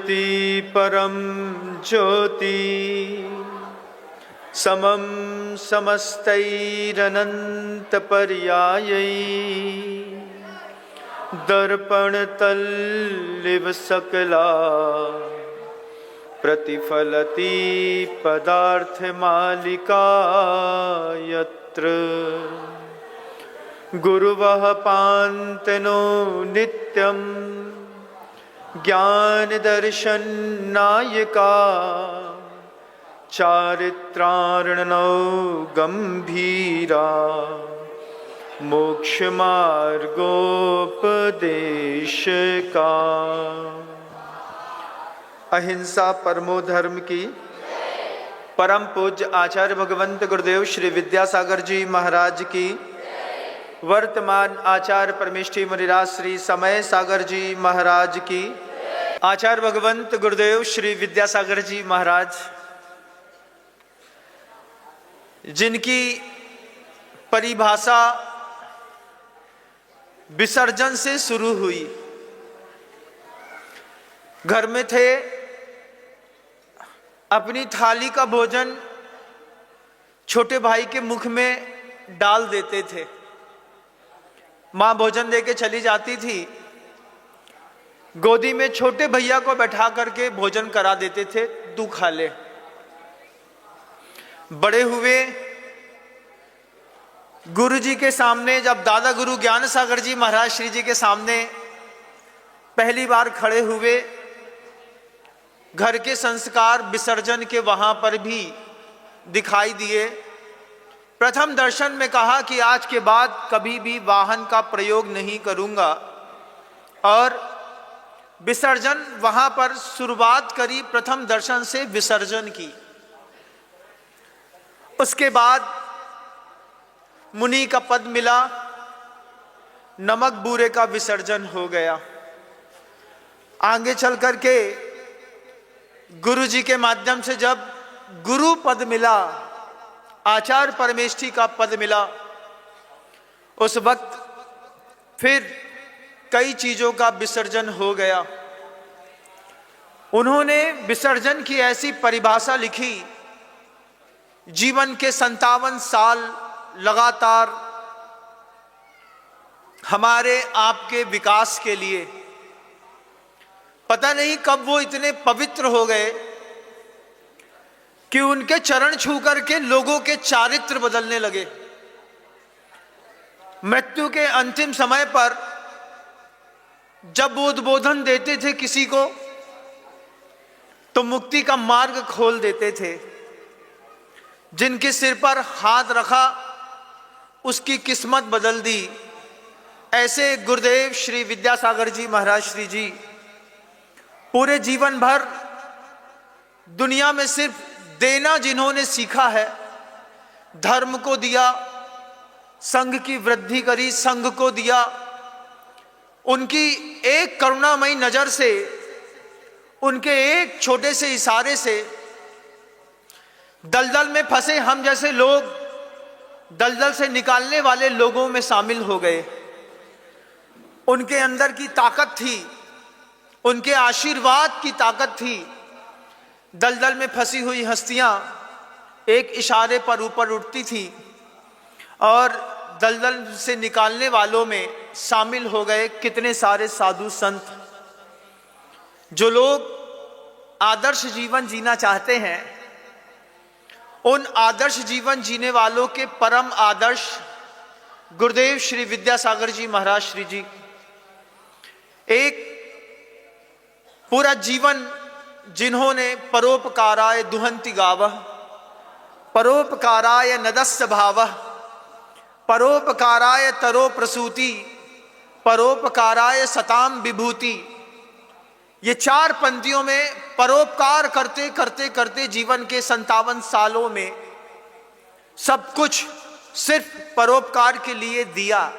ज्योति परम ज्योति समं समस्तैरनन्तपर्यायै दर्पणतल्लिव सकला प्रतिफलति पदार्थमालिका यत्र गुरुवः पान्तनो नित्यं ज्ञानदर्शननायका चारित्रार्णनो गंभीरा मोक्षमार्गोपदेशका। अहिंसा परमो धर्म की परम पूज्य आचार्य भगवंत गुरुदेव श्री विद्यासागर जी महाराज की, वर्तमान आचार्य परमेष्ठी मुनिराज श्री समय सागर जी महाराज की, आचार्य भगवंत गुरुदेव श्री विद्यासागर जी महाराज जिनकी परिभाषा विसर्जन से शुरू हुई। घर में थे, अपनी थाली का भोजन छोटे भाई के मुख में डाल देते थे। माँ भोजन देके चली जाती थी, गोदी में छोटे भैया को बैठा करके भोजन करा देते थे, तू खा ले। बड़े हुए, गुरु जी के सामने जब दादा गुरु ज्ञान सागर जी महाराज श्री जी के सामने पहली बार खड़े हुए, घर के संस्कार विसर्जन के वहां पर भी दिखाई दिए। प्रथम दर्शन में कहा कि आज के बाद कभी भी वाहन का प्रयोग नहीं करूंगा, और विसर्जन वहां पर शुरुआत करी, प्रथम दर्शन से विसर्जन की। उसके बाद मुनि का पद मिला, नमक बूरे का विसर्जन हो गया। आगे चल करके गुरु जी के माध्यम से जब गुरु पद मिला, आचार्य परमेष्ठी का पद मिला, उस वक्त फिर कई चीजों का विसर्जन हो गया। उन्होंने विसर्जन की ऐसी परिभाषा लिखी, जीवन के 57 साल लगातार हमारे आपके विकास के लिए, पता नहीं कब वो इतने पवित्र हो गए कि उनके चरण छू करके लोगों के चारित्र बदलने लगे। मृत्यु के अंतिम समय पर जब वो उद्बोधन देते थे किसी को, तो मुक्ति का मार्ग खोल देते थे। जिनके सिर पर हाथ रखा उसकी किस्मत बदल दी। ऐसे गुरुदेव श्री विद्यासागर जी महाराज श्री जी पूरे जीवन भर दुनिया में सिर्फ देना जिन्होंने सीखा है, धर्म को दिया, संघ की वृद्धि करी, संघ को दिया। उनकी एक करुणामयी नजर से, उनके एक छोटे से इशारे से दलदल में फंसे हम जैसे लोग दलदल से निकालने वाले लोगों में शामिल हो गए। उनके अंदर की ताकत थी, उनके आशीर्वाद की ताकत थी। दलदल में फंसी हुई हस्तियां एक इशारे पर ऊपर उठती थी, और दलदल से निकालने वालों में शामिल हो गए कितने सारे साधु संत। जो लोग आदर्श जीवन जीना चाहते हैं, उन आदर्श जीवन जीने वालों के परम आदर्श गुरुदेव श्री विद्यासागर जी महाराज श्री जी एक पूरा जीवन जिन्होंने परोपकाराय दुहंति गावः, परोपकाराय नदस्य भावः, परोपकाराय तरो प्रसूति, परोपकाराय सताम विभूति। ये 4 पंक्तियों में परोपकार करते करते करते जीवन के 57 सालों में सब कुछ सिर्फ परोपकार के लिए दिया।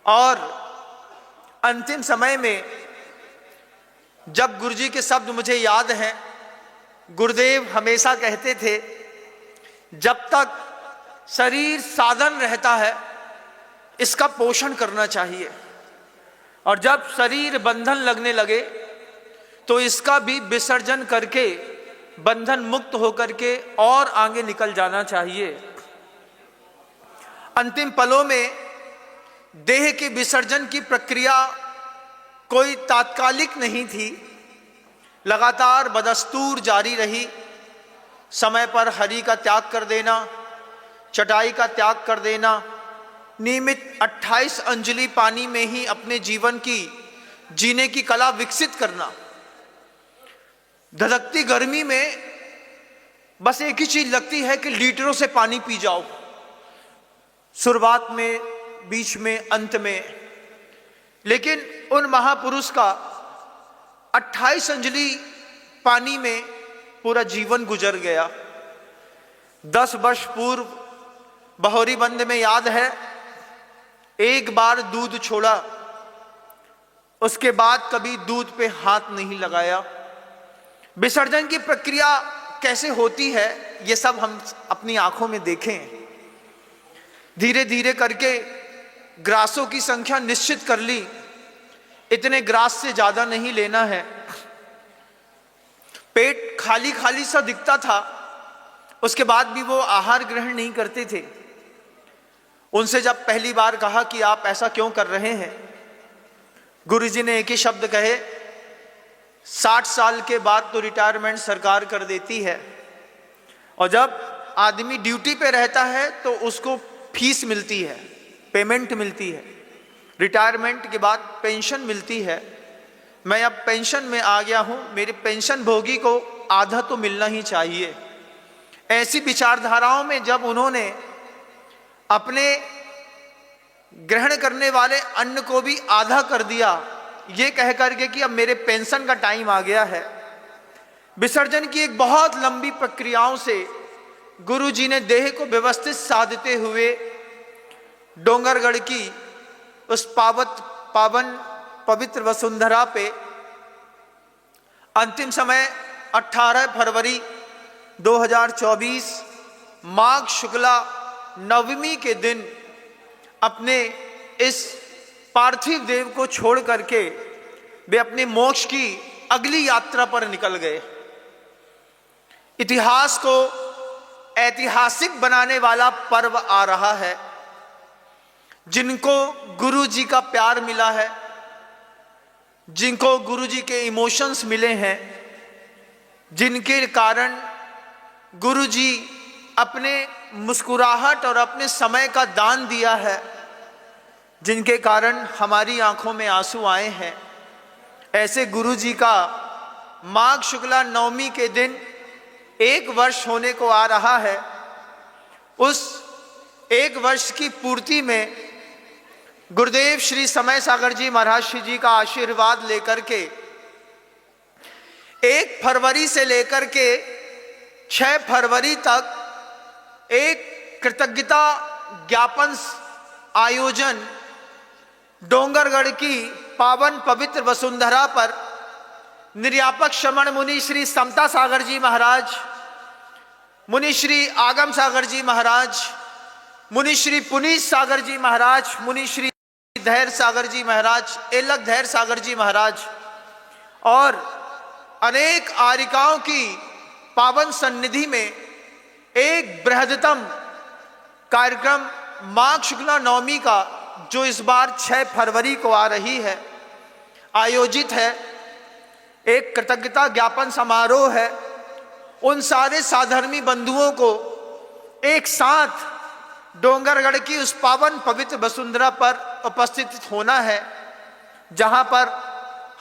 और अंतिम समय में जब गुरुजी के शब्द मुझे याद हैं, गुरुदेव हमेशा कहते थे, जब तक शरीर साधन रहता है इसका पोषण करना चाहिए, और जब शरीर बंधन लगने लगे तो इसका भी विसर्जन करके बंधन मुक्त होकर के और आगे निकल जाना चाहिए। अंतिम पलों में देह के विसर्जन की प्रक्रिया कोई तात्कालिक नहीं थी, लगातार बदस्तूर जारी रही। समय पर हरि का त्याग कर देना, चटाई का त्याग कर देना, नियमित 28 अंजलि पानी में ही अपने जीवन की जीने की कला विकसित करना। धधकती गर्मी में बस एक ही चीज लगती है कि लीटरों से पानी पी जाओ, शुरुआत में, बीच में, अंत में। लेकिन उन महापुरुष का 28 अंजलि पानी में पूरा जीवन गुजर गया। 10 वर्ष पूर्व बहोरी बंद में याद है, एक बार दूध छोड़ा, उसके बाद कभी दूध पे हाथ नहीं लगाया। विसर्जन की प्रक्रिया कैसे होती है ये सब हम अपनी आंखों में देखें। धीरे धीरे करके ग्रासों की संख्या निश्चित कर ली, इतने ग्रास से ज्यादा नहीं लेना है। पेट खाली खाली सा दिखता था, उसके बाद भी वो आहार ग्रहण नहीं करते थे। उनसे जब पहली बार कहा कि आप ऐसा क्यों कर रहे हैं, गुरुजी ने एक ही शब्द कहे, 60 साल के बाद तो रिटायरमेंट सरकार कर देती है, और जब आदमी ड्यूटी पे रहता है तो उसको फीस मिलती है, पेमेंट मिलती है, रिटायरमेंट के बाद पेंशन मिलती है। मैं अब पेंशन में आ गया हूं, मेरे पेंशन भोगी को आधा तो मिलना ही चाहिए। ऐसी विचारधाराओं में जब उन्होंने अपने ग्रहण करने वाले अन्न को भी आधा कर दिया, ये कह करके कि अब मेरे पेंशन का टाइम आ गया है। विसर्जन की एक बहुत लंबी प्रक्रियाओं से गुरुजी ने देह को व्यवस्थित साधते हुए डोंगरगढ़ की उस पावन पवित्र वसुंधरा पे अंतिम समय 18 फरवरी 2024 माघ शुक्ला नवमी के दिन अपने इस पार्थिव देव को छोड़ करके वे अपने मोक्ष की अगली यात्रा पर निकल गए। इतिहास को ऐतिहासिक बनाने वाला पर्व आ रहा है। जिनको गुरु जी का प्यार मिला है, जिनको गुरु जी के इमोशंस मिले हैं, जिनके कारण गुरु जी अपने मुस्कुराहट और अपने समय का दान दिया है, जिनके कारण हमारी आंखों में आंसू आए हैं, ऐसे गुरु जी का माघ शुक्ला नवमी के दिन 1 वर्ष होने को आ रहा है। उस 1 वर्ष की पूर्ति में गुरुदेव श्री समय सागर जी महाराज श्री जी का आशीर्वाद लेकर के 1 फरवरी से लेकर के 6 फरवरी तक एक कृतज्ञता ज्ञापन आयोजन डोंगरगढ़ की पावन पवित्र वसुंधरा पर निर्यापक श्रमण मुनि श्री समता सागर जी महाराज, मुनि श्री आगम सागर जी महाराज, मुनि श्री पुनीत सागर जी महाराज, मुनि श्री धैर्य सागर जी महाराज, एलक धैर्य सागर जी महाराज और अनेक आरिकाओं की पावन सन्निधि में एक बृहदतम कार्यक्रम माघ शुक्ला नवमी का, जो इस बार 6 फरवरी को आ रही है, आयोजित है। एक कृतज्ञता ज्ञापन समारोह है। उन सारे साधर्मी बंधुओं को एक साथ डोंगरगढ़ की उस पावन पवित्र वसुंधरा पर उपस्थित होना है, जहां पर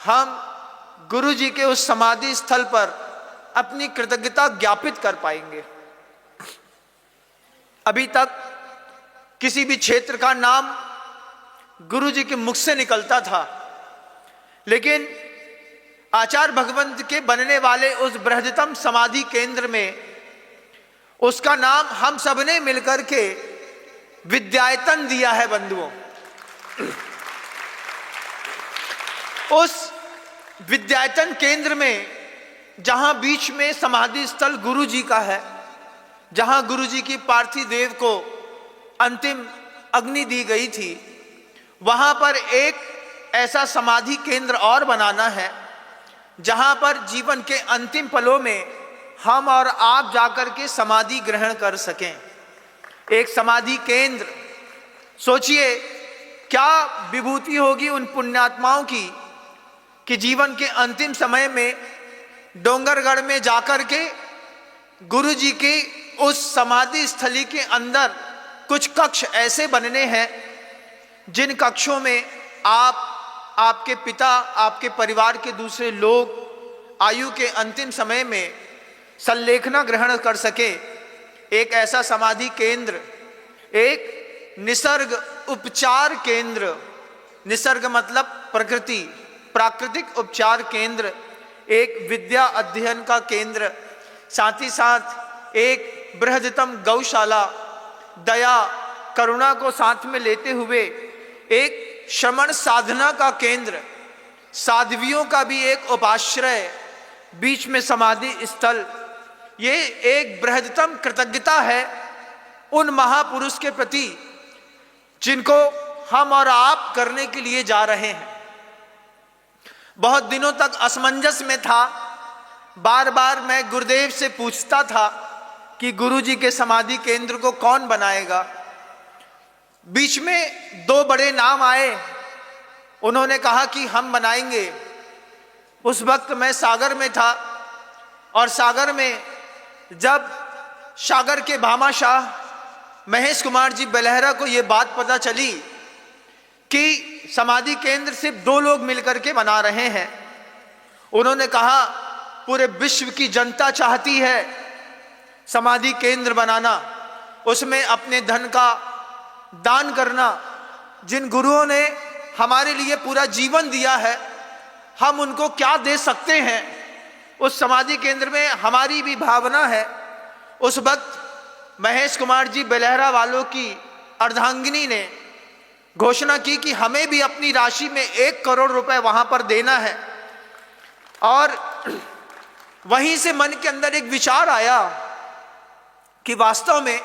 हम गुरु जी के उस समाधि स्थल पर अपनी कृतज्ञता ज्ञापित कर पाएंगे। अभी तक किसी भी क्षेत्र का नाम गुरु जी के मुख से निकलता था, लेकिन आचार्य भगवंत के बनने वाले उस बृहदतम समाधि केंद्र में उसका नाम हम सबने मिलकर के विद्यायतन दिया है। बंधुओं, उस विद्यायतन केंद्र में, जहां बीच में समाधि स्थल गुरु जी का है, जहां गुरु जी की पार्थिव देव को अंतिम अग्नि दी गई थी, वहां पर एक ऐसा समाधि केंद्र और बनाना है जहां पर जीवन के अंतिम पलों में हम और आप जाकर के समाधि ग्रहण कर सकें। एक समाधि केंद्र, सोचिए क्या विभूति होगी उन पुण्यात्माओं की कि जीवन के अंतिम समय में डोंगरगढ़ में जाकर के गुरु जी के उस समाधि स्थली के अंदर कुछ कक्ष ऐसे बनने हैं जिन कक्षों में आप, आपके पिता, आपके परिवार के दूसरे लोग आयु के अंतिम समय में संलेखना ग्रहण कर सके। एक ऐसा समाधि केंद्र, एक निसर्ग उपचार केंद्र, निसर्ग मतलब प्रकृति, प्राकृतिक उपचार केंद्र, एक विद्या अध्ययन का केंद्र, साथ ही साथ एक बृहदतम गौशाला, दया करुणा को साथ में लेते हुए एक श्रमण साधना का केंद्र, साध्वियों का भी एक उपाश्रय, बीच में समाधि स्थल। ये एक बृहदतम कृतज्ञता है उन महापुरुष के प्रति जिनको हम और आप करने के लिए जा रहे हैं। बहुत दिनों तक असमंजस में था, बार बार मैं गुरुदेव से पूछता था कि गुरु जी के समाधि केंद्र को कौन बनाएगा। बीच में दो बड़े नाम आए, उन्होंने कहा कि हम बनाएंगे। उस वक्त मैं सागर में था और सागर में जब सागर के भामाशाह महेश कुमार जी बेलहरा को ये बात पता चली कि समाधि केंद्र सिर्फ दो लोग मिलकर के बना रहे हैं, उन्होंने कहा पूरे विश्व की जनता चाहती है समाधि केंद्र बनाना, उसमें अपने धन का दान करना। जिन गुरुओं ने हमारे लिए पूरा जीवन दिया है, हम उनको क्या दे सकते हैं। उस समाधि केंद्र में हमारी भी भावना है। उस वक्त महेश कुमार जी बेलहरा वालों की अर्धांगिनी ने घोषणा की कि हमें भी अपनी राशि में 1 करोड़ रुपए वहां पर देना है। और वहीं से मन के अंदर एक विचार आया कि वास्तव में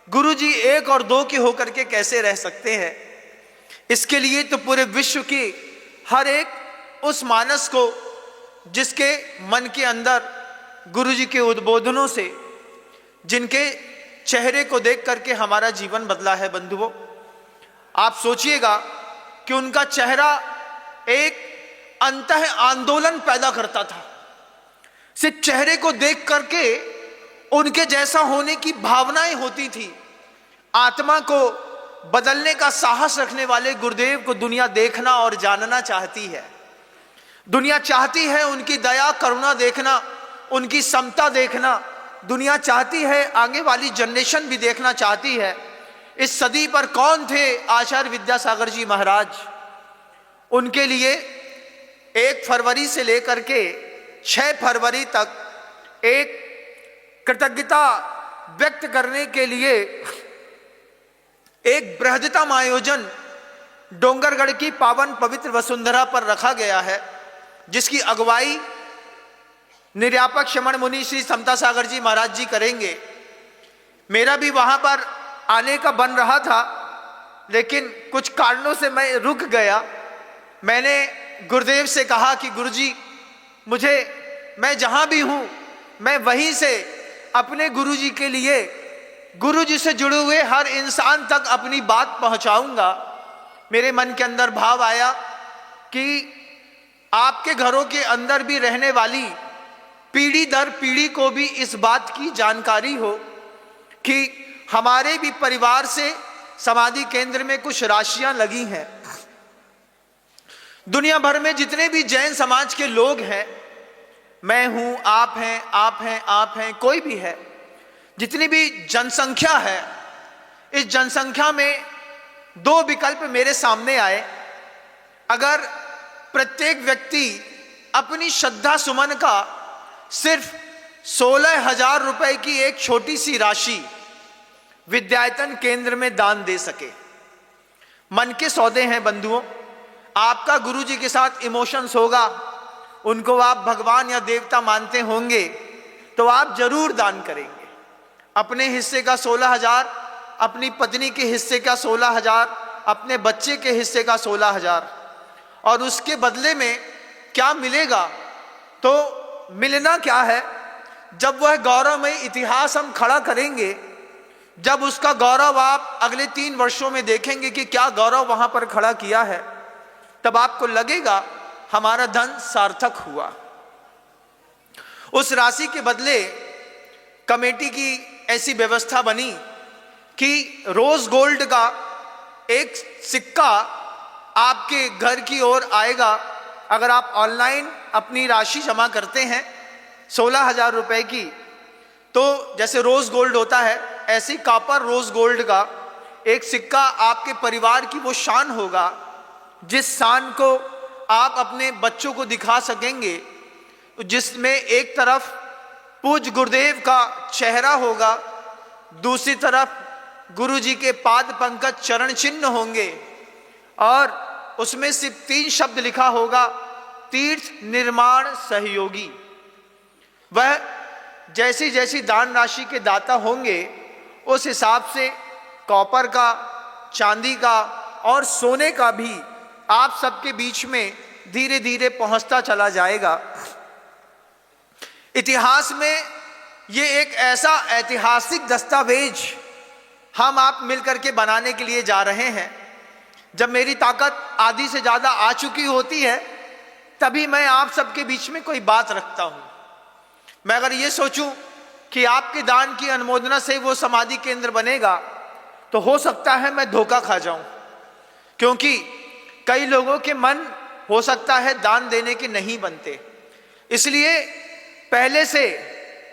गुरु जी 1 और 2 के होकर के कैसे रह सकते हैं। इसके लिए तो पूरे विश्व की हर एक उस मानस को जिसके मन के अंदर गुरु जी के उद्बोधनों से, जिनके चेहरे को देख करके हमारा जीवन बदला है। बंधुओं, आप सोचिएगा कि उनका चेहरा एक अंतः आंदोलन पैदा करता था। सिर्फ चेहरे को देख करके उनके जैसा होने की भावनाएं होती थी। आत्मा को बदलने का साहस रखने वाले गुरुदेव को दुनिया देखना और जानना चाहती है। दुनिया चाहती है उनकी दया करुणा देखना, उनकी समता देखना। दुनिया चाहती है, आगे वाली जनरेशन भी देखना चाहती है। इस सदी पर कौन थे आचार्य विद्यासागर जी महाराज। उनके लिए 1 फरवरी से लेकर के 6 फरवरी तक एक कृतज्ञता व्यक्त करने के लिए एक बृहदतम आयोजन डोंगरगढ़ की पावन पवित्र वसुंधरा पर रखा गया है, जिसकी अगुवाई निर्यापक श्रमण मुनि श्री समता सागर जी महाराज जी करेंगे। मेरा भी वहां पर आने का बन रहा था, लेकिन कुछ कारणों से मैं रुक गया। मैंने गुरुदेव से कहा कि गुरुजी, मैं जहां भी हूं, मैं वहीं से अपने गुरुजी के लिए, गुरुजी से जुड़े हुए हर इंसान तक अपनी बात पहुंचाऊंगा। मेरे मन के अंदर भाव आया कि आपके घरों के अंदर भी रहने वाली पीढ़ी दर पीढ़ी को भी इस बात की जानकारी हो कि हमारे भी परिवार से समाधि केंद्र में कुछ राशियां लगी हैं। दुनिया भर में जितने भी जैन समाज के लोग हैं, मैं हूं, आप हैं, आप हैं, आप हैं, कोई भी है, जितनी भी जनसंख्या है, इस जनसंख्या में 2 विकल्प मेरे सामने आए। अगर प्रत्येक व्यक्ति अपनी श्रद्धा सुमन का सिर्फ 16,000 रुपए की एक छोटी सी राशि विद्यायतन केंद्र में दान दे सके। मन के सौदे हैं बंधुओं। आपका गुरु जी के साथ इमोशंस होगा, उनको आप भगवान या देवता मानते होंगे, तो आप जरूर दान करेंगे। अपने हिस्से का 16,000, अपनी पत्नी के हिस्से का 16,000, अपने बच्चे के हिस्से का 16,000, और उसके बदले में क्या मिलेगा तो मिलना क्या है? जब वह गौरवमय इतिहास हम खड़ा करेंगे, जब उसका गौरव आप अगले 3 वर्षों में देखेंगे कि क्या गौरव वहां पर खड़ा किया है, तब आपको लगेगा हमारा धन सार्थक हुआ। उस राशि के बदले कमेटी की ऐसी व्यवस्था बनी कि रोज गोल्ड का एक सिक्का आपके घर की ओर आएगा। अगर आप ऑनलाइन अपनी राशि जमा करते हैं 16,000 रुपए की, तो जैसे रोज गोल्ड होता है, ऐसी कॉपर रोज गोल्ड का एक सिक्का आपके परिवार की वो शान होगा जिस शान को आप अपने बच्चों को दिखा सकेंगे, जिसमें एक तरफ पूज्य गुरुदेव का चेहरा होगा, दूसरी तरफ गुरु जी के पाद पंकज चरण चिन्ह होंगे और उसमें सिर्फ 3 शब्द लिखा होगा, तीर्थ निर्माण सहयोगी। वह जैसी जैसी दान राशि के दाता होंगे उस हिसाब से कॉपर का, चांदी का और सोने का भी आप सबके बीच में धीरे धीरे पहुंचता चला जाएगा। इतिहास में ये एक ऐसा ऐतिहासिक दस्तावेज हम आप मिलकर के बनाने के लिए जा रहे हैं। जब मेरी ताकत आधी से ज्यादा आ चुकी होती है तभी मैं आप सबके बीच में कोई बात रखता हूं। मैं अगर ये सोचूं कि आपके दान की अनुमोदना से वो समाधि केंद्र बनेगा तो हो सकता है मैं धोखा खा जाऊं, क्योंकि कई लोगों के मन हो सकता है दान देने के नहीं बनते। इसलिए पहले से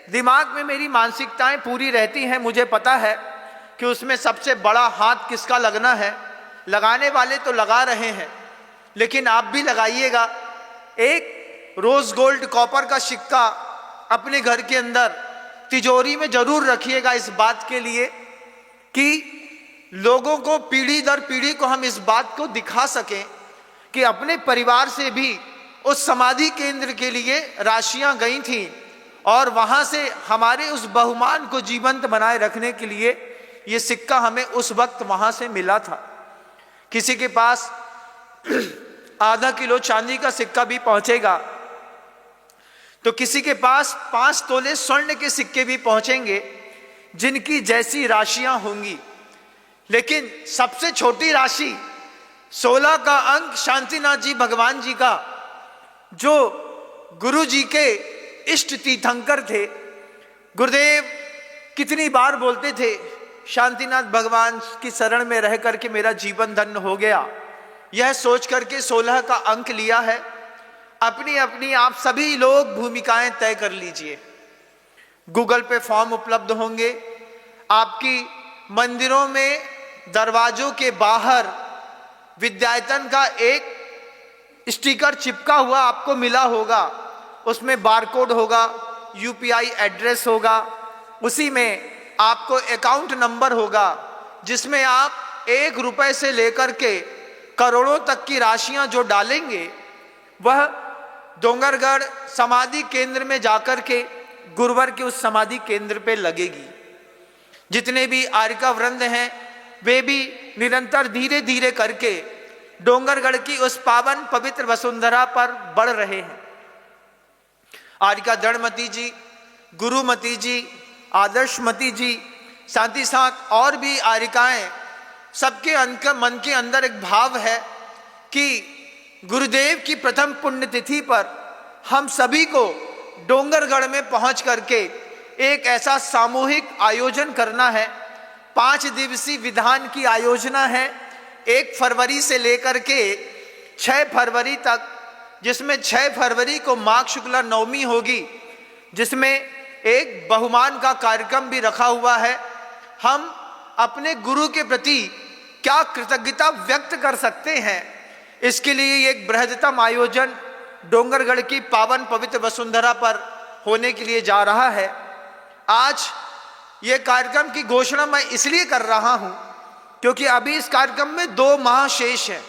दिमाग में मेरी मानसिकताएं पूरी रहती हैं। मुझे पता है कि उसमें सबसे बड़ा हाथ किसका लगना है। लगाने वाले तो लगा रहे हैं, लेकिन आप भी लगाइएगा। एक रोज गोल्ड कॉपर का सिक्का अपने घर के अंदर तिजोरी में जरूर रखिएगा, इस बात के लिए कि लोगों को, पीढ़ी दर पीढ़ी को हम इस बात को दिखा सकें कि अपने परिवार से भी उस समाधि केंद्र के लिए राशियां गई थीं और वहां से हमारे उस बहुमान को जीवंत बनाए रखने के लिए ये सिक्का हमें उस वक्त वहां से मिला था। किसी के पास आधा किलो चांदी का सिक्का भी पहुंचेगा तो किसी के पास 5 तोले स्वर्ण के सिक्के भी पहुंचेंगे, जिनकी जैसी राशियां होंगी। लेकिन सबसे छोटी राशि 16 का अंक शांतिनाथ जी भगवान जी का, जो गुरु जी के इष्ट तीर्थंकर थे। गुरुदेव कितनी बार बोलते थे, शांतिनाथ भगवान की शरण में रह करके मेरा जीवन धन्य हो गया। यह सोच करके 16 का अंक लिया है। अपनी अपनी आप सभी लोग भूमिकाएं तय कर लीजिए। गूगल पे फॉर्म उपलब्ध होंगे। आपकी मंदिरों में दरवाजों के बाहर विद्यायतन का एक स्टिकर चिपका हुआ आपको मिला होगा। उसमें बारकोड होगा, यूपीआई एड्रेस होगा, उसी में आपको अकाउंट नंबर होगा, जिसमें आप 1 रुपए से लेकर के करोड़ों तक की राशियां जो डालेंगे वह डोंगरगढ़ समाधि केंद्र में जाकर के गुरुवर के उस समाधि केंद्र पे लगेगी। जितने भी आर्यका वृंद हैं वे भी निरंतर धीरे धीरे करके डोंगरगढ़ की उस पावन पवित्र वसुंधरा पर बढ़ रहे हैं। आर्यका दृढ़मती जी, गुरुमती जी, आदर्शमती जी, साथ ही साथ और भी आर्यकाएं, सबके मन के अंदर एक भाव है कि गुरुदेव की प्रथम पुण्यतिथि पर हम सभी को डोंगरगढ़ में पहुंच करके एक ऐसा सामूहिक आयोजन करना है। 5 दिवसीय विधान की आयोजना है, 1 फरवरी से लेकर के 6 फरवरी तक, जिसमें 6 फरवरी को माघ शुक्ला नवमी होगी, जिसमें एक बहुमान का कार्यक्रम भी रखा हुआ है। हम अपने गुरु के प्रति क्या कृतज्ञता व्यक्त कर सकते हैं, इसके लिए एक बृहत्तम आयोजन डोंगरगढ़ की पावन पवित्र वसुंधरा पर होने के लिए जा रहा है। आज ये कार्यक्रम की घोषणा मैं इसलिए कर रहा हूं क्योंकि अभी इस कार्यक्रम में 2 माह शेष है।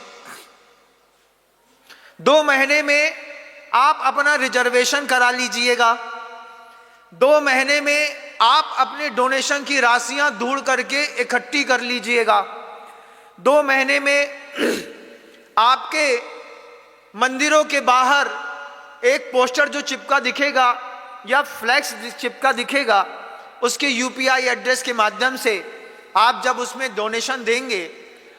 2 महीने में आप अपना रिजर्वेशन करा लीजिएगा। 2 महीने में आप अपने डोनेशन की राशियां ढूंढ करके इकट्ठी कर लीजिएगा। 2 महीने में आपके मंदिरों के बाहर एक पोस्टर जो चिपका दिखेगा या फ्लैक्स चिपका दिखेगा, उसके यूपीआई एड्रेस के माध्यम से आप जब उसमें डोनेशन देंगे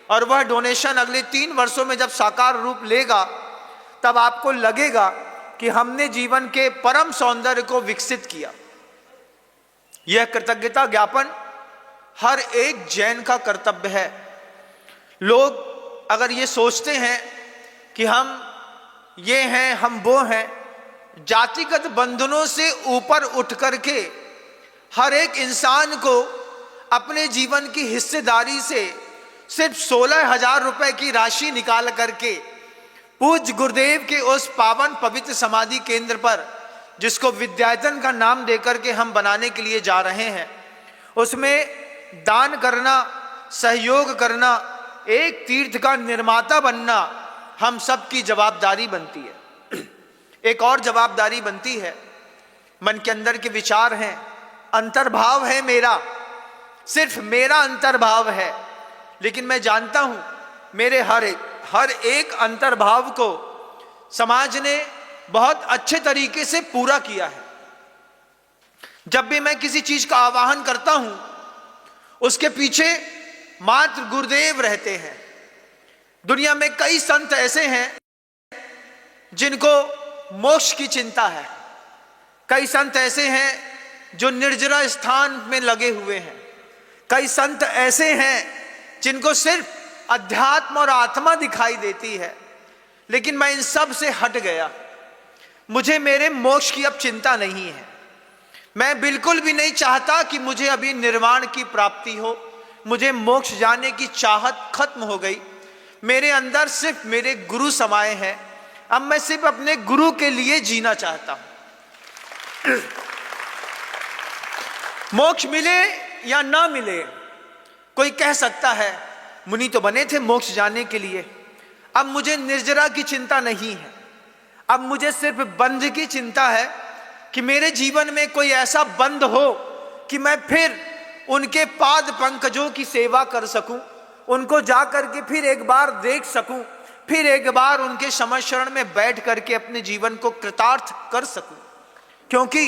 और वह डोनेशन अगले 3 वर्षों में जब साकार रूप लेगा, तब आपको लगेगा कि हमने जीवन के परम सौंदर्य को विकसित किया। यह कृतज्ञता ज्ञापन हर एक जैन का कर्तव्य है। लोग अगर ये सोचते हैं कि हम ये हैं, हम वो हैं, जातिगत बंधनों से ऊपर उठ करके हर एक इंसान को अपने जीवन की हिस्सेदारी से सिर्फ 16,000 रुपए की राशि निकाल करके पूज्य गुरुदेव के उस पावन पवित्र समाधि केंद्र पर, जिसको विद्यायतन का नाम देकर के हम बनाने के लिए जा रहे हैं, उसमें दान करना, सहयोग करना, एक तीर्थ का निर्माता बनना हम सब की जवाबदारी बनती है। एक और जवाबदारी बनती है, मन के अंदर के विचार हैं, अंतर्भाव है मेरा, सिर्फ मेरा अंतर्भाव है, लेकिन मैं जानता हूं मेरे हर एक अंतर्भाव को समाज ने बहुत अच्छे तरीके से पूरा किया है। जब भी मैं किसी चीज का आवाहन करता हूं, उसके पीछे मात्र गुरुदेव रहते हैं। दुनिया में कई संत ऐसे हैं जिनको मोक्ष की चिंता है, कई संत ऐसे हैं जो निर्जरा स्थान में लगे हुए हैं, कई संत ऐसे हैं जिनको सिर्फ अध्यात्म और आत्मा दिखाई देती है। लेकिन मैं इन सब से हट गया, मुझे मेरे मोक्ष की अब चिंता नहीं है। मैं बिल्कुल भी नहीं चाहता कि मुझे अभी निर्वाण की प्राप्ति हो, मुझे मोक्ष जाने की चाहत खत्म हो गई। मेरे अंदर सिर्फ मेरे गुरु समाये हैं, अब मैं सिर्फ अपने गुरु के लिए जीना चाहता हूं। मोक्ष मिले या ना मिले, कोई कह सकता है मुनि तो बने थे मोक्ष जाने के लिए, अब मुझे निर्जरा की चिंता नहीं है, अब मुझे सिर्फ बंध की चिंता है कि मेरे जीवन में कोई ऐसा बंध हो कि मैं फिर उनके पाद पंकजों की सेवा कर सकूं, उनको जा करके फिर एक बार देख सकूं, फिर एक बार उनके समशरण में बैठ करके अपने जीवन को कृतार्थ कर सकूं। क्योंकि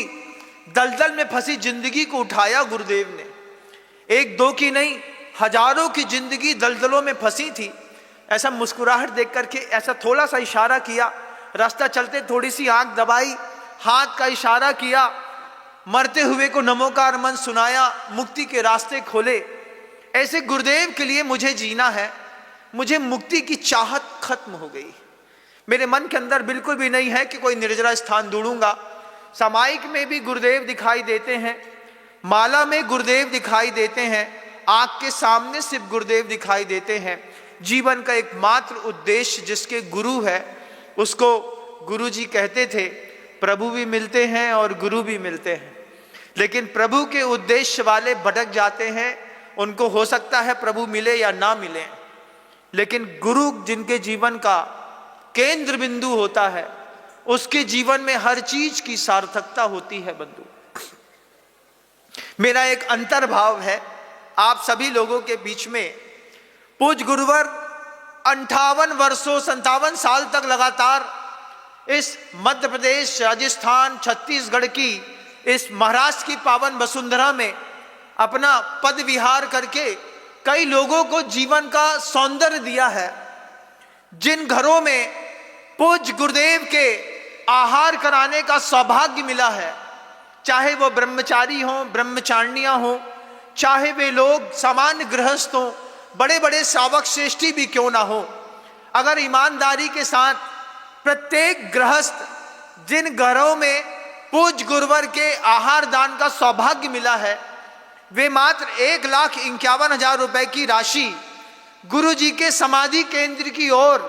दलदल में फंसी जिंदगी को उठाया गुरुदेव ने, एक दो की नहीं, हजारों की जिंदगी दलदलों में फंसी थी। ऐसा मुस्कुराहट देख करके ऐसा थोड़ा सा इशारा किया, रास्ता चलते थोड़ी सी आंख दबाई, हाथ का इशारा किया, मरते हुए को नमोकार मन सुनाया, मुक्ति के रास्ते खोले। ऐसे गुरुदेव के लिए मुझे जीना है, मुझे मुक्ति की चाहत खत्म हो गई। मेरे मन के अंदर बिल्कुल भी नहीं है कि कोई निर्जरा स्थान ढूंढूंगा। सामायिक में भी गुरुदेव दिखाई देते हैं, माला में गुरुदेव दिखाई देते हैं, आंख के सामने सिर्फ गुरुदेव दिखाई देते हैं। जीवन का एकमात्र उद्देश्य जिसके गुरु है, उसको गुरु जी कहते थे। प्रभु भी मिलते हैं और गुरु भी मिलते हैं, लेकिन प्रभु के उद्देश्य वाले भटक जाते हैं। उनको हो सकता है प्रभु मिले या ना मिले, लेकिन गुरु जिनके जीवन का केंद्र बिंदु होता है, उसके जीवन में हर चीज की सार्थकता होती है। बंधु, मेरा एक अंतर्भाव है आप सभी लोगों के बीच में। पूज्य गुरुवर 58 वर्षों 57 साल तक लगातार इस मध्य प्रदेश, राजस्थान, छत्तीसगढ़ की, इस महाराष्ट्र की पावन वसुंधरा में अपना पद विहार करके कई लोगों को जीवन का सौंदर्य दिया है। जिन घरों में पूज्य गुरुदेव के आहार कराने का सौभाग्य मिला है, चाहे वो ब्रह्मचारी हों, ब्रह्मचारिणियां हों, चाहे वे लोग सामान्य गृहस्थ हों, बड़े बड़े सावक श्रेष्ठी भी क्यों ना हो, अगर ईमानदारी के साथ प्रत्येक गृहस्थ जिन घरों में पूज्य गुरुवर के आहार दान का सौभाग्य मिला है, वे मात्र 1,51,000 रुपए की राशि गुरु जी के समाधि केंद्र की ओर,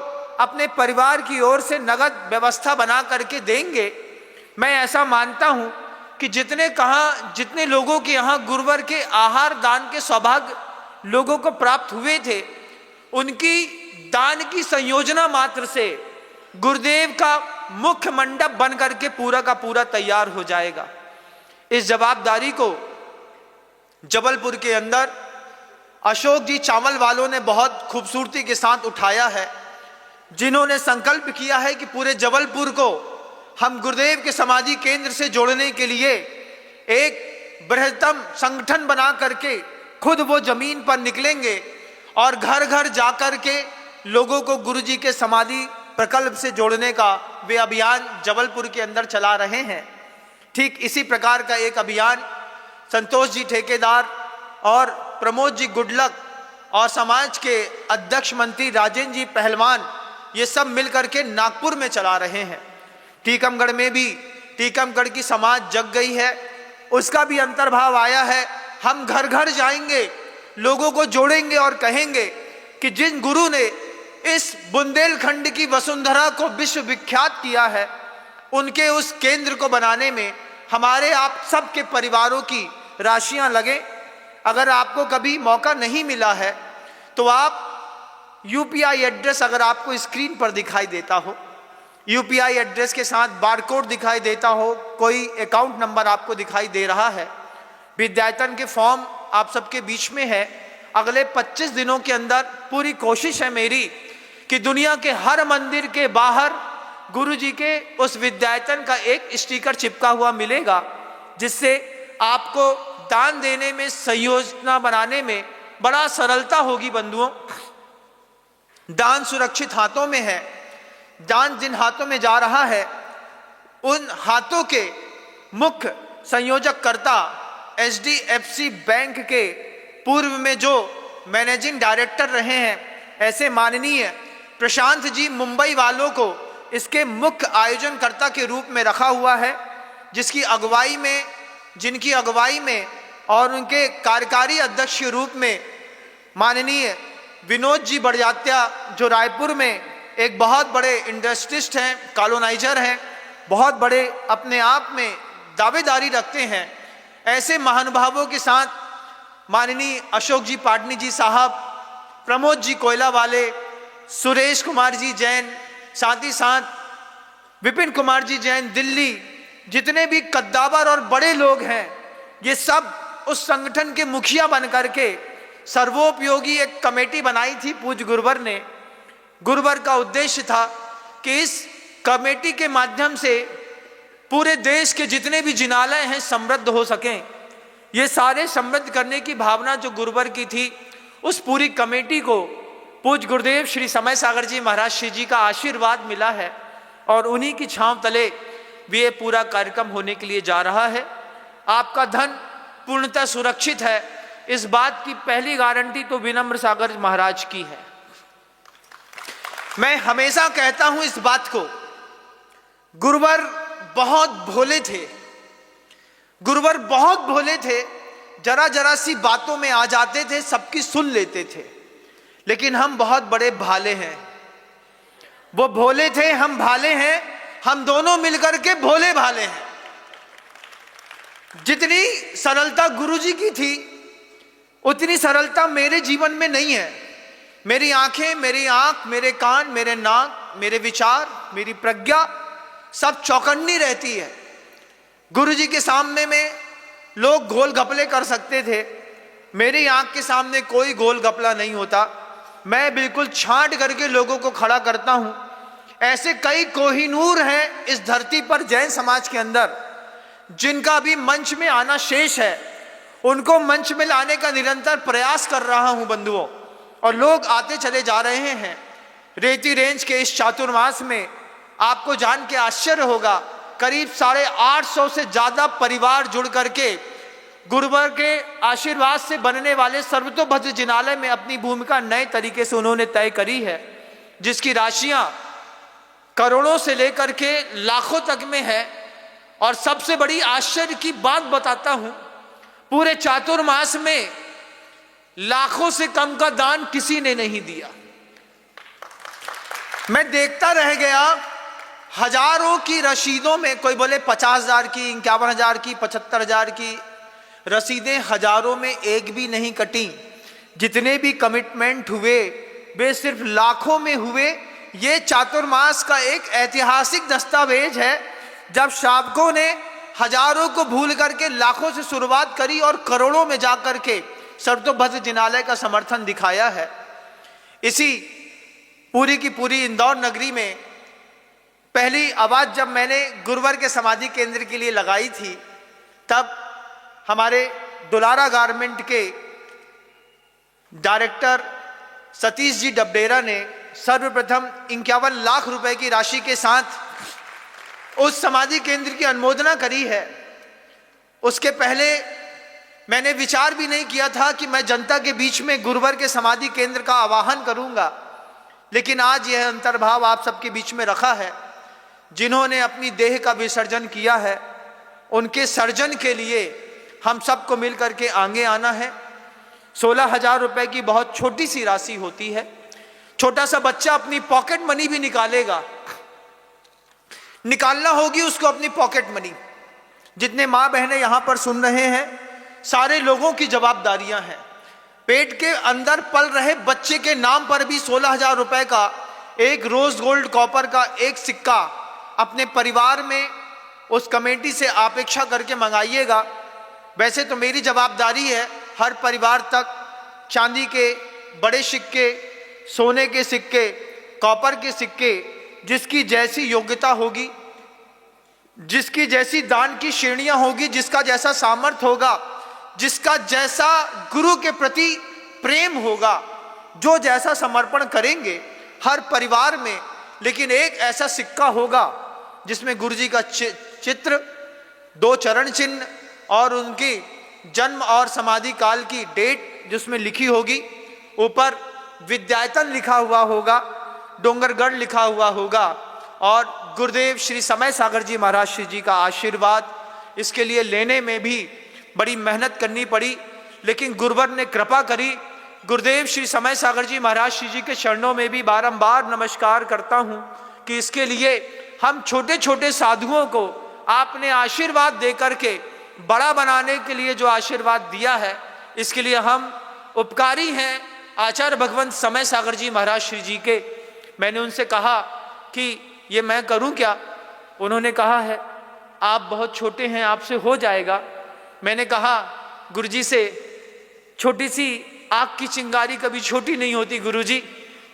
अपने परिवार की ओर से नगद व्यवस्था बना करके देंगे। मैं ऐसा मानता हूं कि जितने लोगों के यहाँ गुरुवर के आहार दान के सौभाग्य लोगों को प्राप्त हुए थे, उनकी दान की संयोजना मात्र से गुरुदेव का मुख्य मंडप बन करके पूरा का पूरा तैयार हो जाएगा। इस जवाबदारी को जबलपुर के अंदर अशोक जी चावल वालों ने बहुत खूबसूरती के साथ उठाया है, जिन्होंने संकल्प किया है कि पूरे जबलपुर को हम गुरुदेव के समाधि केंद्र से जोड़ने के लिए एक बृहत्तम संगठन बना करके खुद वो जमीन पर निकलेंगे और घर घर जाकर के लोगों को गुरुजी के समाधि प्रकल्प से जोड़ने का वे अभियान जबलपुर के अंदर चला रहे हैं। ठीक इसी प्रकार का एक अभियान संतोष जी ठेकेदार और प्रमोद जी गुडलक और समाज के अध्यक्ष मंत्री राजेंद्र जी पहलवान ये सब मिलकर के नागपुर में चला रहे हैं। टीकमगढ़ में भी टीकमगढ़ की समाज जग गई है, उसका भी अंतर्भाव आया है। हम घर घर जाएंगे, लोगों को जोड़ेंगे और कहेंगे कि जिन गुरु ने इस बुंदेलखंड की वसुंधरा को विश्व विख्यात किया है, उनके उस केंद्र को बनाने में हमारे आप सबके परिवारों की राशियां लगे। अगर आपको कभी मौका नहीं मिला है तो आप यूपीआई एड्रेस अगर आपको स्क्रीन पर दिखाई देता हो, यूपीआई एड्रेस के साथ बारकोड दिखाई देता हो, कोई अकाउंट नंबर आपको दिखाई दे रहा है, विद्यायतन के फॉर्म आप सबके बीच में है। अगले 25 दिनों के अंदर पूरी कोशिश है मेरी कि दुनिया के हर मंदिर के बाहर गुरुजी के उस विद्यायतन का एक स्टिकर चिपका हुआ मिलेगा, जिससे आपको दान देने में, संयोजना बनाने में बड़ा सरलता होगी। बंधुओं, दान सुरक्षित हाथों में है। दान जिन हाथों में जा रहा है उन हाथों के मुख्य संयोजककर्ता HDFC बैंक के पूर्व में जो मैनेजिंग डायरेक्टर रहे हैं, ऐसे माननीय प्रशांत जी मुंबई वालों को इसके मुख्य आयोजनकर्ता के रूप में रखा हुआ है, जिनकी अगुवाई में और उनके कार्यकारी अध्यक्ष के रूप में माननीय विनोद जी बड़जात्या, जो रायपुर में एक बहुत बड़े इंडस्ट्रिस्ट हैं, कॉलोनाइजर हैं, बहुत बड़े अपने आप में दावेदारी रखते हैं। ऐसे महानुभावों के साथ माननीय अशोक जी पाटनी जी साहब, प्रमोद जी कोयला वाले, सुरेश कुमार जी जैन, साथ ही साथ विपिन कुमार जी जैन दिल्ली, जितने भी कद्दावर और बड़े लोग हैं, ये सब उस संगठन के मुखिया बन करके सर्वोपयोगी एक कमेटी बनाई थी पूज्य गुरुवर ने। गुरुवर का उद्देश्य था कि इस कमेटी के माध्यम से पूरे देश के जितने भी जिनालय हैं समृद्ध हो सकें। ये सारे समृद्ध करने की भावना जो गुरुवर की थी, उस पूरी कमेटी को पूज्य गुरुदेव श्री समय सागर जी महाराज श्री जी का आशीर्वाद मिला है और उन्हीं की छांव तले भी ये पूरा कार्यक्रम होने के लिए जा रहा है। आपका धन पूर्णतः सुरक्षित है, इस बात की पहली गारंटी तो विनम्र सागर महाराज की है। मैं हमेशा कहता हूं इस बात को, गुरुवर बहुत भोले थे, गुरुवर बहुत भोले थे, जरा जरा सी बातों में आ जाते थे, सबकी सुन लेते थे। लेकिन हम बहुत बड़े भाले हैं, वो भोले थे, हम भाले हैं, हम दोनों मिलकर के भोले भाले हैं। जितनी सरलता गुरुजी की थी उतनी सरलता मेरे जीवन में नहीं है। मेरी आंखें, मेरी आंख, मेरे कान, मेरे नाक, मेरे विचार, मेरी प्रज्ञा सब चौकन्नी रहती है। गुरुजी के सामने में लोग गोल गपले कर सकते थे, मेरी आंख के सामने कोई गोल गपला नहीं होता। मैं बिल्कुल छांट करके लोगों को खड़ा करता हूं। ऐसे कई कोहिनूर हैं इस धरती पर जैन समाज के अंदर, जिनका भी मंच में आना शेष है, उनको मंच में लाने का निरंतर प्रयास कर रहा हूं बंधुओं, और लोग आते चले जा रहे हैं। रेती रेंज के इस चातुर्मास में आपको जान के आश्चर्य होगा, करीब 850 से ज्यादा परिवार जुड़ करके गुरुवर के आशीर्वाद से बनने वाले सर्वतोभद्र जिनालय में अपनी भूमिका नए तरीके से उन्होंने तय करी है, जिसकी राशियां करोड़ों से लेकर के लाखों तक में है। और सबसे बड़ी आश्चर्य की बात बताता हूं, पूरे चातुर्मास में लाखों से कम का दान किसी ने नहीं दिया। मैं देखता रह गया, हजारों की रसीदों में कोई बोले 50,000 की, 51,000 की, 75,000 की रसीदें, हजारों में एक भी नहीं कटी। जितने भी कमिटमेंट हुए वे सिर्फ लाखों में हुए। ये चातुर्मास का एक ऐतिहासिक दस्तावेज है, जब श्रावकों ने हजारों को भूल करके लाखों से शुरुआत करी और करोड़ों में जाकर के सर्वतोभद्र जिनालय का समर्थन दिखाया है। इसी पूरी की पूरी इंदौर नगरी में पहली आवाज जब मैंने गुरुवर के समाधि केंद्र के लिए लगाई थी, तब हमारे दुलारा गारमेंट के डायरेक्टर सतीश जी डबडेरा ने सर्वप्रथम 51 लाख रुपए की राशि के साथ उस समाधि केंद्र की अनुमोदना करी है। उसके पहले मैंने विचार भी नहीं किया था कि मैं जनता के बीच में गुरुवर के समाधि केंद्र का आवाहन करूंगा, लेकिन आज यह अंतर्भाव आप सबके बीच में रखा है। जिन्होंने अपनी देह का विसर्जन किया है, उनके सर्जन के लिए हम सबको मिलकर के आगे आना है। 16,000 रुपए की बहुत छोटी सी राशि होती है। छोटा सा बच्चा अपनी पॉकेट मनी भी निकालेगा, निकालना होगी उसको अपनी पॉकेट मनी। जितने माँ बहनें यहां पर सुन रहे हैं, सारे लोगों की जवाबदारियां हैं। पेट के अंदर पल रहे बच्चे के नाम पर भी 16,000 रुपए का एक रोज गोल्ड कॉपर का एक सिक्का अपने परिवार में उस कमेटी से अपेक्षा करके मंगाइएगा। वैसे तो मेरी जवाबदारी है हर परिवार तक चांदी के बड़े सिक्के, सोने के सिक्के, कॉपर के सिक्के, जिसकी जैसी योग्यता होगी, जिसकी जैसी दान की श्रेणियां होगी, जिसका जैसा सामर्थ्य होगा, जिसका जैसा गुरु के प्रति प्रेम होगा, जो जैसा समर्पण करेंगे हर परिवार में, लेकिन एक ऐसा सिक्का होगा जिसमें गुरु जी का चित्र, 2 चरण चिन्ह और उनकी जन्म और समाधि काल की डेट जिसमें लिखी होगी, ऊपर विद्यायतन लिखा हुआ होगा, डोंगरगढ़ लिखा हुआ होगा और गुरुदेव श्री समय सागर जी महाराज श्री जी का आशीर्वाद। इसके लिए लेने में भी बड़ी मेहनत करनी पड़ी, लेकिन गुरुवर ने कृपा करी। गुरुदेव श्री समय सागर जी महाराज श्री जी के चरणों में भी बारंबार नमस्कार करता हूं कि इसके लिए हम छोटे छोटे साधुओं को आपने आशीर्वाद दे करके बड़ा बनाने के लिए जो आशीर्वाद दिया है, इसके लिए हम उपकारी हैं आचार्य भगवंत समय सागर जी महाराज श्री जी के। मैंने उनसे कहा कि ये मैं करूं क्या? उन्होंने कहा है आप बहुत छोटे हैं, आपसे हो जाएगा। मैंने कहा गुरुजी से, छोटी सी आग की चिंगारी कभी छोटी नहीं होती गुरुजी,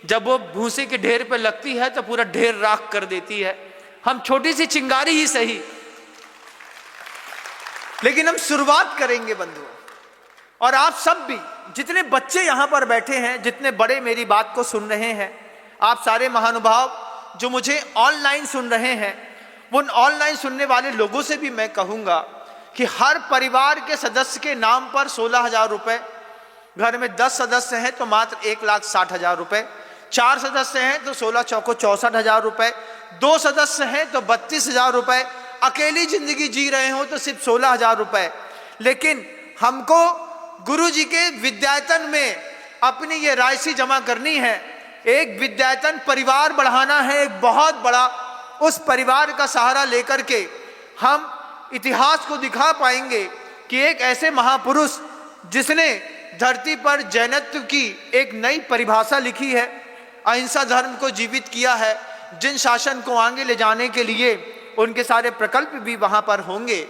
जब वो भूसे के ढेर पे लगती है तो पूरा ढेर राख कर देती है। हम छोटी सी चिंगारी ही सही, लेकिन हम शुरुआत करेंगे बंधुओं। और आप सब भी, जितने बच्चे यहां पर बैठे हैं, जितने बड़े मेरी बात को सुन रहे हैं, आप सारे महानुभाव जो मुझे ऑनलाइन सुन रहे हैं, उन ऑनलाइन सुनने वाले लोगों से भी मैं कहूंगा कि हर परिवार के सदस्य के नाम पर 16,000 रुपए, घर में 10 सदस्य हैं तो मात्र 1,60,000 रुपए, 4 सदस्य हैं तो 16 चौको 64,000 रुपए, 2 सदस्य हैं तो 32,000 रुपए, अकेली जिंदगी जी रहे हो तो सिर्फ 16,000 रुपए। लेकिन हमको गुरु जी के विद्यायतन में अपनी ये राशि जमा करनी है। एक विद्यायतन परिवार बढ़ाना है, एक बहुत बड़ा। उस परिवार का सहारा लेकर के हम इतिहास को दिखा पाएंगे कि एक ऐसे महापुरुष जिसने धरती पर जैनत्व की एक नई परिभाषा लिखी है, अहिंसा धर्म को जीवित किया है, जिन शासन को आगे ले जाने के लिए उनके सारे प्रकल्प भी वहां पर होंगे।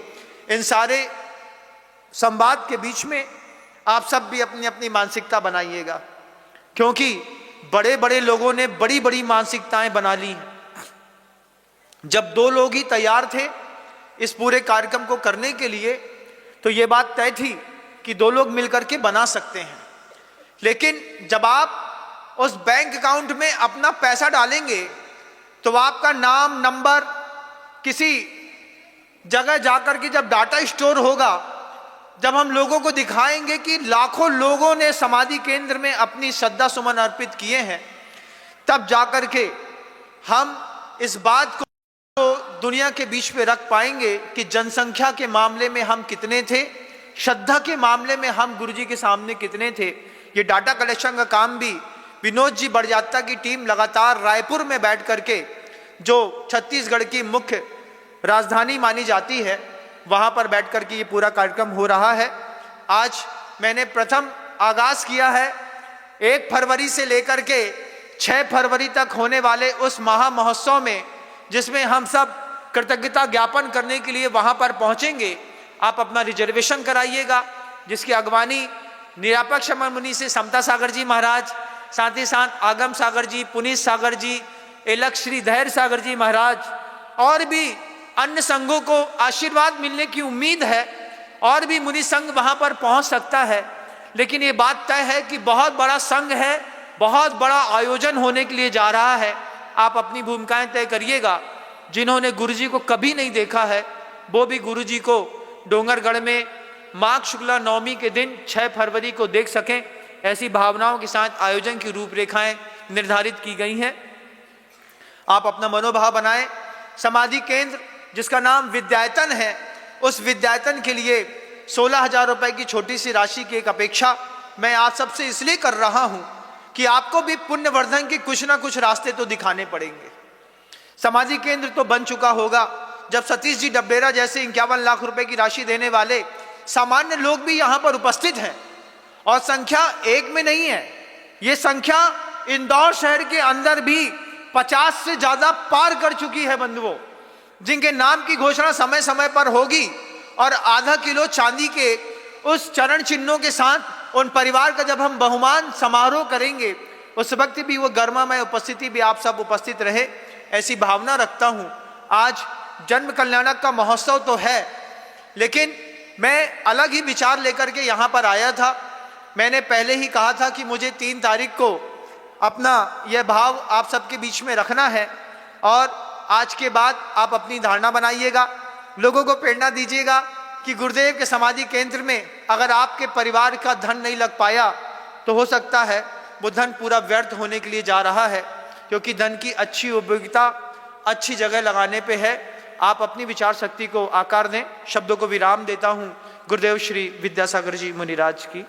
इन सारे संवाद के बीच में आप सब भी अपनी अपनी मानसिकता बनाइएगा, क्योंकि बड़े बड़े लोगों ने बड़ी बड़ी मानसिकताएं बना ली। जब 2 लोग ही तैयार थे इस पूरे कार्यक्रम को करने के लिए, तो ये बात तय थी कि 2 लोग मिलकर के बना सकते हैं। लेकिन जब आप उस बैंक अकाउंट में अपना पैसा डालेंगे तो आपका नाम, नंबर किसी जगह जाकर के जब डाटा स्टोर होगा, जब हम लोगों को दिखाएंगे कि लाखों लोगों ने समाधि केंद्र में अपनी श्रद्धा सुमन अर्पित किए हैं, तब जाकर के हम इस बात को दुनिया के बीच में रख पाएंगे कि जनसंख्या के मामले में हम कितने थे, श्रद्धा के मामले में हम गुरुजी के सामने कितने थे। ये डाटा कलेक्शन का काम भी विनोद जी बड़जात्या की टीम लगातार रायपुर में बैठ करके, जो छत्तीसगढ़ की मुख्य राजधानी मानी जाती है, वहां पर बैठ करके ये पूरा कार्यक्रम हो रहा है। आज मैंने प्रथम आगाज किया है 1 फरवरी से लेकर के 6 फरवरी तक होने वाले उस महा महोत्सव में, जिसमें हम सब कृतज्ञता ज्ञापन करने के लिए वहां पर पहुंचेंगे। आप अपना रिजर्वेशन कराइएगा, जिसकी अगवानी निरापक्ष मुनि से समता सागर जी महाराज, साथ ही साथ आगम सागर जी, पुनीत सागर जी, एलक श्री धैर्य सागर जी महाराज और भी अन्य संघों को आशीर्वाद मिलने की उम्मीद है और भी मुनि संघ वहां पर पहुंच सकता है। लेकिन ये बात तय है कि बहुत बड़ा संघ है, बहुत बड़ा आयोजन होने के लिए जा रहा है। आप अपनी भूमिकाएं तय करिएगा। जिन्होंने गुरु जी को कभी नहीं देखा है वो भी गुरु जी को डोंगरगढ़ में माघ शुक्ला नवमी के दिन 6 फरवरी को देख सकें, ऐसी भावनाओं के साथ आयोजन की रूपरेखाएं निर्धारित की गई हैं। आप अपना मनोभाव बनाएं। समाधि केंद्र जिसका नाम विद्यायतन है, उस विद्यायतन के लिए 16,000 रुपए की छोटी सी राशि की एक अपेक्षा मैं आप सबसे इसलिए कर रहा हूं कि आपको भी पुण्यवर्धन के कुछ ना कुछ रास्ते तो दिखाने पड़ेंगे। समाधि केंद्र तो बन चुका होगा जब सतीश जी डबडेरा जैसे 51 लाख रुपए की राशि देने वाले सामान्य लोग भी यहां पर उपस्थित हैं। और संख्या एक में नहीं है, ये संख्या इंदौर शहर के अंदर भी 50 से ज्यादा पार कर चुकी है बंधुओं, जिनके नाम की घोषणा समय समय पर होगी। और आधा किलो चांदी के उस चरण चिन्हों के साथ उन परिवार का जब हम बहुमान समारोह करेंगे, उस वक्त भी वो गर्मामय उपस्थिति भी आप सब उपस्थित रहे, ऐसी भावना रखता हूं। आज जन्म कल्याणक का महोत्सव तो है, लेकिन मैं अलग ही विचार लेकर के यहाँ पर आया था। मैंने पहले ही कहा था कि मुझे 3 तारीख को अपना यह भाव आप सबके बीच में रखना है और आज के बाद आप अपनी धारणा बनाइएगा, लोगों को प्रेरणा दीजिएगा कि गुरुदेव के समाधि केंद्र में अगर आपके परिवार का धन नहीं लग पाया तो हो सकता है वो धन पूरा व्यर्थ होने के लिए जा रहा है, क्योंकि धन की अच्छी उपयोगिता अच्छी जगह लगाने पे है। आप अपनी विचार शक्ति को आकार दें। शब्दों को विराम देता हूँ। गुरुदेव श्री विद्यासागर जी मुनिराज की